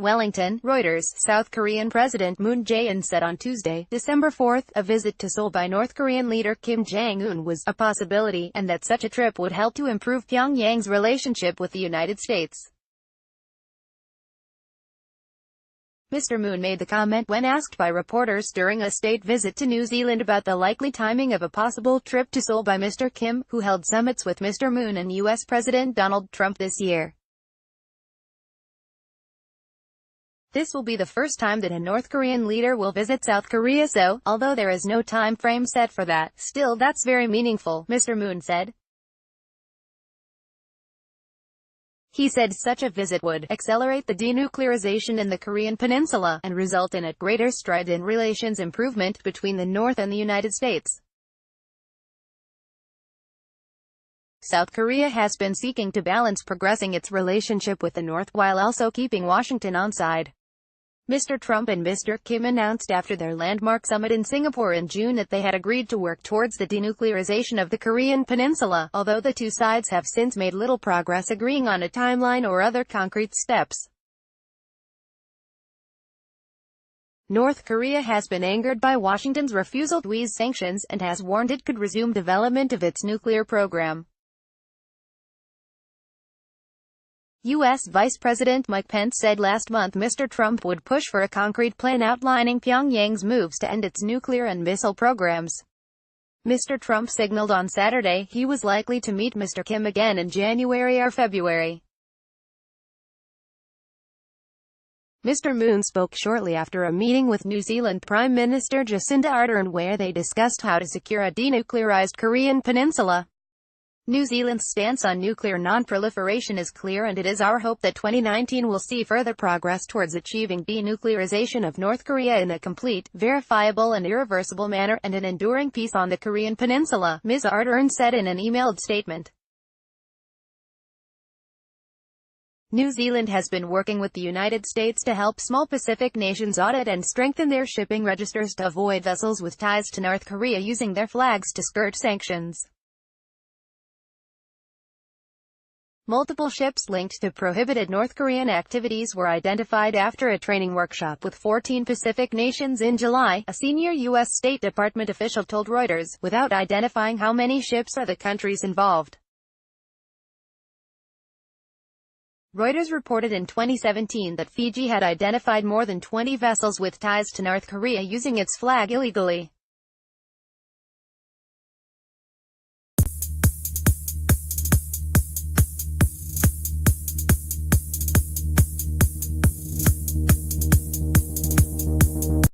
Wellington, Reuters. South Korean President Moon Jae-in said on Tuesday, December 4, a visit to Seoul by North Korean leader Kim Jong-un was a possibility, and that such a trip would help to improve Pyongyang's relationship with the United States. Mr. Moon made the comment when asked by reporters during a state visit to New Zealand about the likely timing of a possible trip to Seoul by Mr. Kim, who held summits with Mr. Moon and U.S. President Donald Trump this year. This will be the first time that a North Korean leader will visit South Korea, so, although there is no time frame set for that, still that's very meaningful, Mr. Moon said. He said such a visit would accelerate the denuclearization in the Korean peninsula, and result in a greater stride in relations improvement between the North and the United States. South Korea has been seeking to balance progressing its relationship with the North, while also keeping Washington on side. Mr. Trump and Mr. Kim announced after their landmark summit in Singapore in June that they had agreed to work towards the denuclearization of the Korean peninsula, although the two sides have since made little progress agreeing on a timeline or other concrete steps. North Korea has been angered by Washington's refusal to ease sanctions, and has warned it could resume development of its nuclear program. U.S. Vice President Mike Pence said last month Mr. Trump would push for a concrete plan outlining Pyongyang's moves to end its nuclear and missile programs. Mr. Trump signaled on Saturday he was likely to meet Mr. Kim again in January or February. Mr. Moon spoke shortly after a meeting with New Zealand Prime Minister Jacinda Ardern where they discussed how to secure a denuclearized Korean peninsula. New Zealand's stance on nuclear non-proliferation is clear, and it is our hope that 2019 will see further progress towards achieving denuclearization of North Korea in a complete, verifiable and irreversible manner, and an enduring peace on the Korean peninsula, Ms. Ardern said in an emailed statement. New Zealand has been working with the United States to help small Pacific nations audit and strengthen their shipping registers to avoid vessels with ties to North Korea using their flags to skirt sanctions. Multiple ships linked to prohibited North Korean activities were identified after a training workshop with 14 Pacific nations in July, a senior U.S. State Department official told Reuters, without identifying how many ships or the countries involved. Reuters reported in 2017 that Fiji had identified more than 20 vessels with ties to North Korea using its flag illegally.